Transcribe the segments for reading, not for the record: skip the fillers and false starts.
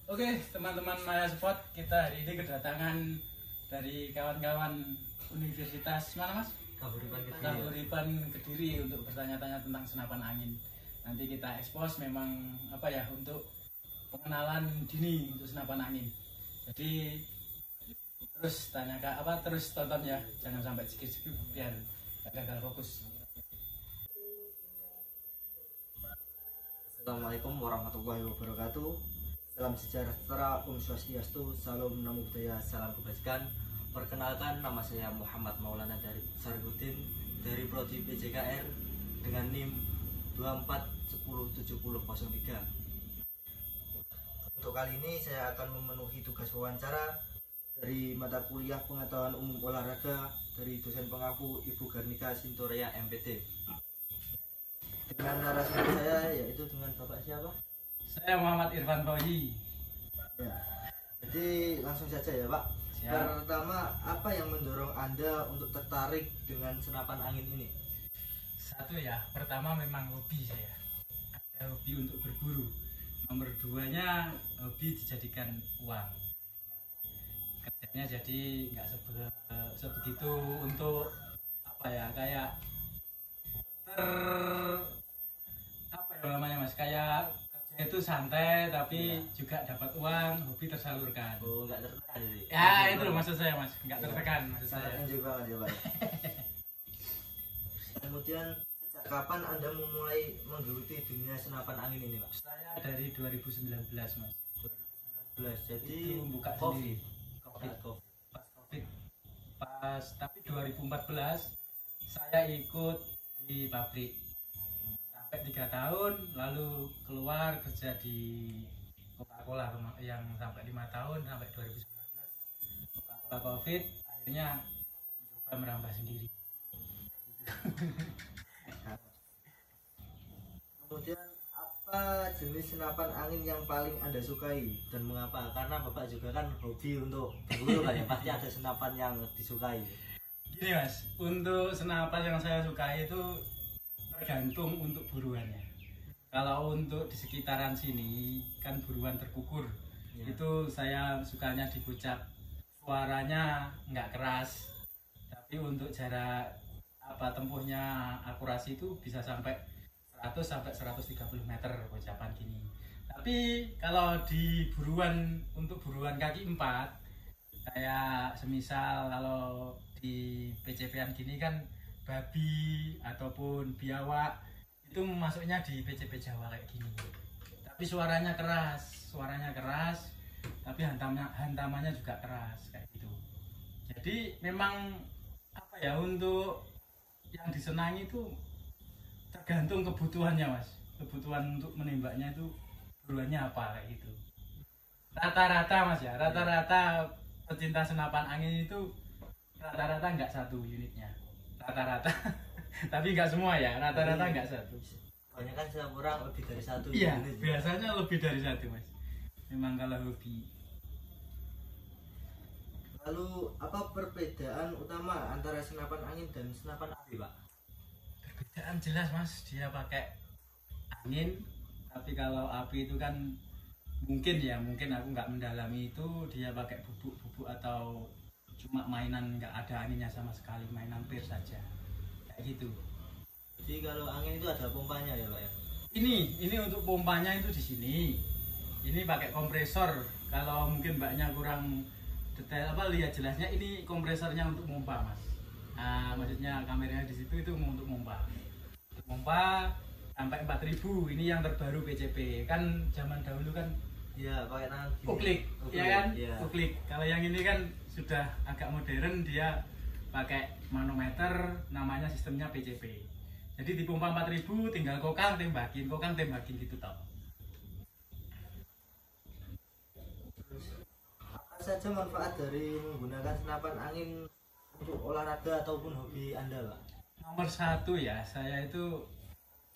Oke, teman-teman Maya Spot, kita hari ini kedatangan dari kawan-kawan Universitas mana Mas? Kahuripan Kediri untuk bertanya-tanya tentang senapan angin. Nanti kita ekspos memang untuk pengenalan dini untuk senapan angin. Jadi terus terus tonton ya, jangan sampai skip-skip biar gak gagal fokus. Assalamualaikum warahmatullahi wabarakatuh. Salam sejahtera, Om Swastiastu, Salam Namo Buddhaya, Salam Kebajikan. Perkenalkan, nama saya Muhammad Maulana dari Sarhudin dari Prodi PJKR dengan NIM 24107003. Untuk kali ini saya akan memenuhi tugas wawancara dari mata kuliah Pengetahuan Umum Olahraga dari dosen pengampu Ibu Garnika Sintorea MPT. Dengan narasumber saya yaitu dengan Bapak siapa? Saya Muhammad Irfan Fauzi. Ya. Jadi langsung saja ya Pak. Siap. Pertama, apa yang mendorong Anda untuk tertarik dengan senapan angin ini? Satu ya, pertama memang hobi saya. Ada hobi untuk berburu. Nomor duanya hobi dijadikan uang. Kerjanya jadi nggak sebegitu untuk kayak namanya Mas, kayak kerja itu santai tapi juga dapat uang, hobi tersalurkan. Oh, nggak tertekan jadi. Ya itu loh maksud saya Mas, nggak tertekan maksud Sangat saya. enjoy banget ya Pak. Kemudian sejak kapan Anda memulai menggeluti dunia senapan angin ini Pak? Saya dari 2019 Mas. 2019. Jadi Itu buka COVID. sendiri. Pas tapi 2014 saya ikut di pabrik sampai 3 tahun, lalu keluar kerja di Coca-Cola yang sampai 5 tahun sampai 2019. Coca-Cola COVID, akhirnya mencoba merambah sendiri. Kemudian apa jenis senapan angin yang paling Anda sukai dan mengapa? Karena Bapak juga kan hobi untuk berburu kan ya, pasti ada senapan yang disukai. Gini Mas, untuk senapan yang saya sukai itu tergantung untuk buruannya. Kalau untuk di sekitaran sini kan buruan terkukur, Ya. itu saya sukanya dikucap, suaranya nggak keras, tapi untuk jarak tempuhnya akurasi itu bisa sampai 100 sampai 130 meter ucapan gini. Tapi kalau di untuk buruan kaki 4, kayak semisal kalau di PCP-an gini kan babi ataupun biawak, itu masuknya di PCP Jawa kayak gini. Tapi suaranya keras, tapi hantamannya juga keras kayak gitu. Jadi memang untuk yang disenangi itu tergantung kebutuhannya Mas. Kebutuhan untuk menembaknya itu buruannya apa kayak gitu. Rata-rata Mas ya, rata-rata pecinta senapan angin itu rata-rata nggak satu unitnya, rata-rata. Tapi nggak semua ya, rata-rata nggak satu. Banyak kan setiap orang lebih dari satu Iya, unit. biasanya lebih dari satu Mas, memang kalau hobi. Lalu apa perbedaan utama antara senapan angin dan senapan api Pak? Perbedaan jelas Mas, dia pakai angin, tapi kalau api itu kan mungkin aku nggak mendalami itu, dia pakai bubuk-bubuk atau cuma mainan nggak ada anginnya sama sekali, mainan pir saja kayak gitu. Jadi kalau angin itu ada pompanya ya Pak ya? Ini untuk pompanya itu di sini. Ini pakai kompresor. Kalau mungkin mbaknya kurang detail lihat jelasnya, ini kompresornya untuk pompa Mas. Nah, maksudnya kameranya di situ itu untuk pompa. Untuk pompa sampai 4000. Ini yang terbaru PCP. Kan zaman dahulu kan Iya, pakai tangan gini. uklik, ya kan? Iya. Uklik. Kalau yang ini kan sudah agak modern, dia pakai manometer, namanya sistemnya PCP. Jadi di pompa 4000 tinggal kokang tembakin gitu toh. Apa saja manfaat dari menggunakan senapan angin untuk olahraga ataupun hobi Anda Pak? Nomor satu ya, saya itu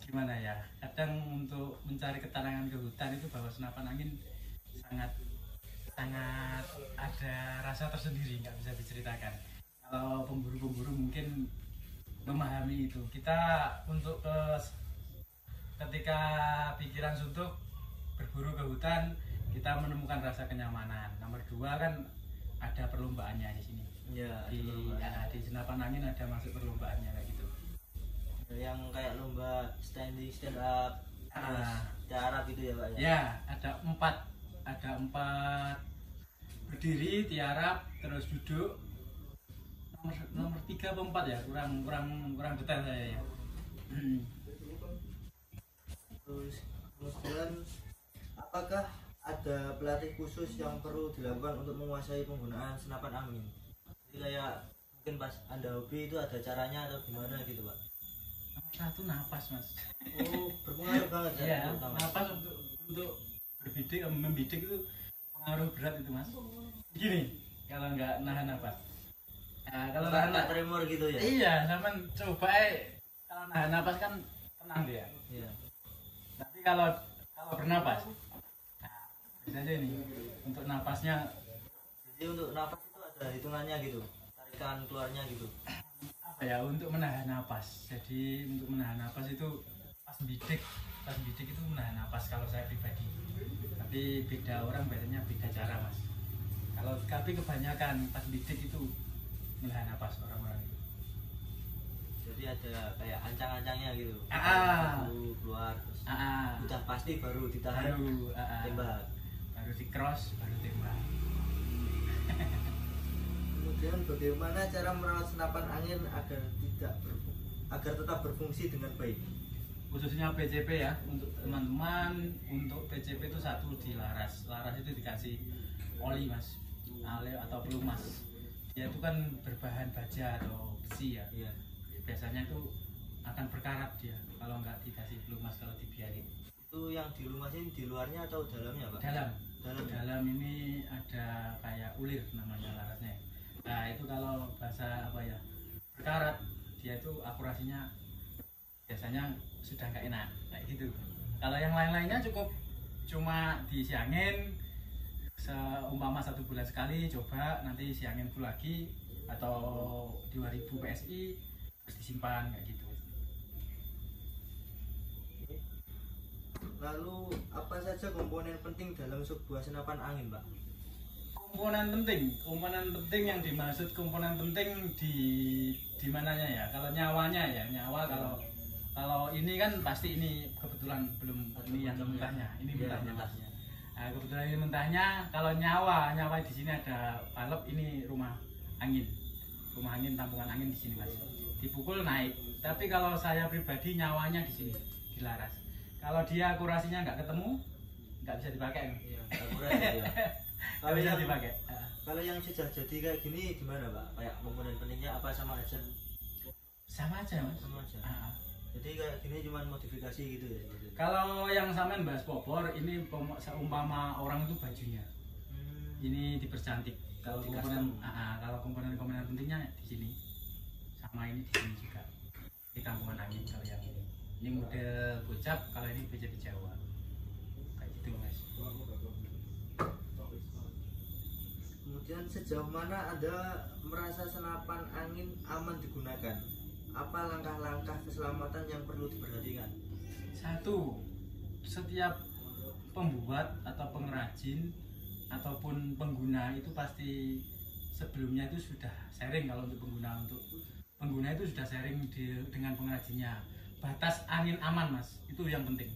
gimana ya, kadang untuk mencari ketenangan ke hutan itu bawa senapan angin sangat ada rasa tersendiri, nggak bisa diceritakan. Kalau pemburu-pemburu mungkin memahami itu. Kita ketika pikiran suntuk berburu ke hutan, kita menemukan rasa kenyamanan. Nomor 2 kan ada perlombaannya di sini. Ya, Di senapan angin ada masuk perlombaannya kayak gitu. yang kayak lomba standing, stand up, terus tiarap gitu ya Pak ya? Ya, ada 4 berdiri, tiarap, terus duduk. Nomor 3 atau 4 ya, kurang detail saya ya. Terus kemudian apakah ada pelatih khusus yang perlu dilakukan untuk menguasai penggunaan senapan angin? Jadi kayak mungkin pas Anda hobi itu ada caranya atau gimana gitu Pak? Nomor 1 napas mas. Oh, berpengaruh banget ya? Iya, napas untuk berbidik, membidik itu pengaruh berat itu mas. Gini, kalau nggak nahan napas. Nah, kalau nggak tremor gitu ya? Iya, sama coba kalau nahan napas kan tenang dia. Iya. Tapi kalau bernapas, nah, bisa aja nih untuk napasnya. Jadi untuk napas itu ada hitungannya gitu, tarikan keluarnya gitu. Apa ya, untuk menahan napas. Jadi untuk menahan napas itu pas bidik itu menahan napas kalau saya pribadi. Tapi beda orang biasanya beda cara mas. Tapi kebanyakan pas bidik itu menahan napas orang-orang itu. Jadi ada kayak ancang-ancangnya gitu. Dulu keluar terus udah pasti baru ditahan, tembak. Baru di cross, baru tembak. Kemudian bagaimana cara merawat senapan angin agar tetap berfungsi dengan baik? Khususnya PCP ya, untuk teman-teman, untuk PCP itu satu dilaras. Laras itu dikasih oli mas, atau pelumas. Dia itu kan berbahan baja atau besi ya. Iya. Biasanya itu akan berkarat dia kalau nggak dikasih pelumas, kalau dibiarin. Itu yang dilumasin di luarnya atau dalamnya Pak? Dalam ini ada kayak ulir namanya larasnya. Nah itu kalau bahasa apa ya, berkarat, dia itu akurasinya biasanya sudah nggak enak kayak gitu. Kalau yang lain-lainnya cuma diisi angin, seumpama 1 bulan sekali, coba nanti isi angin full lagi atau 2000 PSI terus disimpan kayak gitu. Lalu apa saja komponen penting dalam sebuah senapan angin Pak? Komponen penting yang dimaksud komponen penting di mananya ya? Kalau nyawanya ya, kalau ini kan pasti ini kebetulan belum, ini yang mentahnya, ini mentahnya. Nah, kebetulan ini mentahnya. Kalau nyawa di sini ada balep, ini rumah angin tampungan angin di sini mas. Dipukul naik. Tapi kalau saya pribadi nyawanya di sini, di laras. Kalau dia akurasinya nggak ketemu, nggak bisa dipakai. Iya, akurasi ya. Kalau yang sudah jadi kayak gini gimana Pak? Kayak komponen pentingnya apa sama aja? Sama aja mas. Sama aja. Jadi kayak gini cuma modifikasi gitu ya? Kalau yang sampean bahas popor, ini seumpama orang itu bajunya. Ini dipercantik. Kalau komponen pentingnya di sini, sama ini di sini juga. Di tampungan angin kalau yang ini. Ini model gocap, kalau ini PCP Jawa. Kayak gitu mas. Kemudian sejauh mana Anda merasa senapan angin aman digunakan? Apa langkah-langkah keselamatan yang perlu diperhatikan? 1. Setiap pembuat atau pengrajin ataupun pengguna itu pasti sebelumnya itu sudah sharing. Kalau untuk pengguna itu sudah sharing dengan pengrajinnya. Batas angin aman mas, itu yang penting.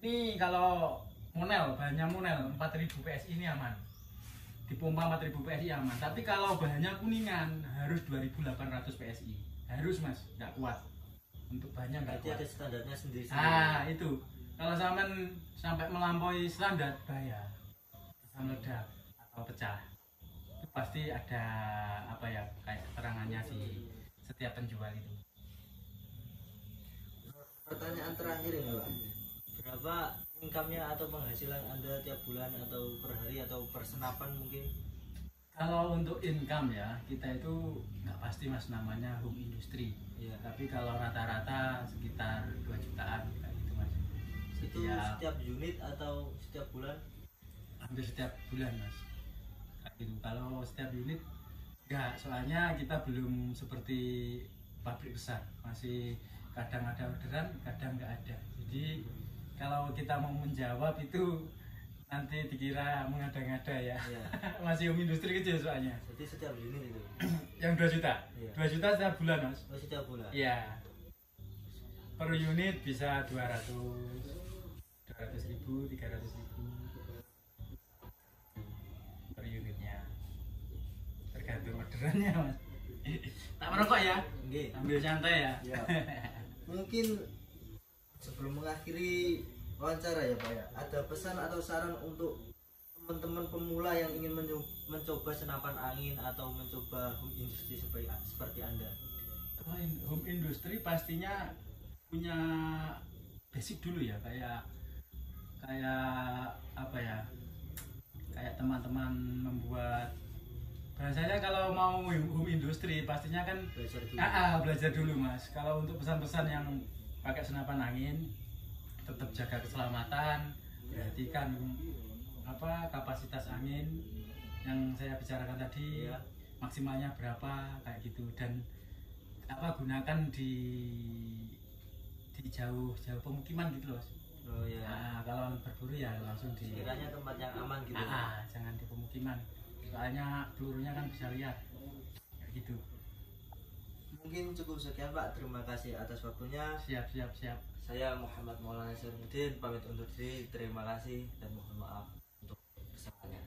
Ini kalau bahannya monel 4000 PSI ini aman, dipompa 4000 PSI aman. Tapi kalau bahannya kuningan harus 2800 PSI, harus mas, nggak kuat. Untuk bahannya nggak kuat. Ada standarnya sendiri. Itu kalau sampai melampaui standar, bahaya, bisa meledak atau pecah. Itu pasti ada apa ya, kayak keterangannya di setiap penjual itu. Pertanyaan terakhir ini Pak, berapa income-nya atau penghasilan Anda tiap bulan atau per hari atau per senapan mungkin? Kalau untuk income ya, kita itu nggak pasti mas, namanya home industry ya. Tapi kalau rata-rata sekitar 2 jutaan kayak gitu mas. Setiap unit atau setiap bulan? Hampir setiap bulan mas kayak gitu. Kalau setiap unit enggak, soalnya kita belum seperti pabrik besar, masih kadang ada orderan, kadang nggak ada. Jadi kalau kita mau menjawab itu nanti dikira mengada-ngada ya. Iya. Masih home industri kecil soalnya. Jadi setiap unit itu. Yang 2 juta. Iya. 2 juta setiap bulan, Mas. Oh, setiap bulan. Iya. Per unit bisa 200 ribu, 300 ribu per unitnya. Tergantung orderannya, Mas. Tak merokok ya? Nggih. Ambil santai ya. Ya. Mungkin sebelum mengakhiri wawancara ya Pak ya, ada pesan atau saran untuk teman-teman pemula yang ingin mencoba senapan angin atau mencoba home industry seperti Anda? Kalau home industry pastinya punya basic dulu ya, kayak apa ya, kayak teman-teman membuat, bahasanya kalau mau home industry pastinya kan Belajar dulu. belajar dulu Mas. Kalau untuk pesan-pesan yang pakai senapan angin, tetap jaga keselamatan, perhatikan kapasitas angin yang saya bicarakan tadi, Iya. maksimalnya berapa kayak gitu, dan gunakan di jauh pemukiman gitu loh. Oh ya. Kalau berburu ya langsung di Sekiranya tempat yang aman gitu. jangan di pemukiman, soalnya pelurunya kan bisa liar kayak gitu. Mungkin cukup sekian Pak, terima kasih atas waktunya. Siap. Saya Muhammad Maulana Syarifudin pamit undur diri. Terima kasih dan mohon maaf untuk kersamaannya.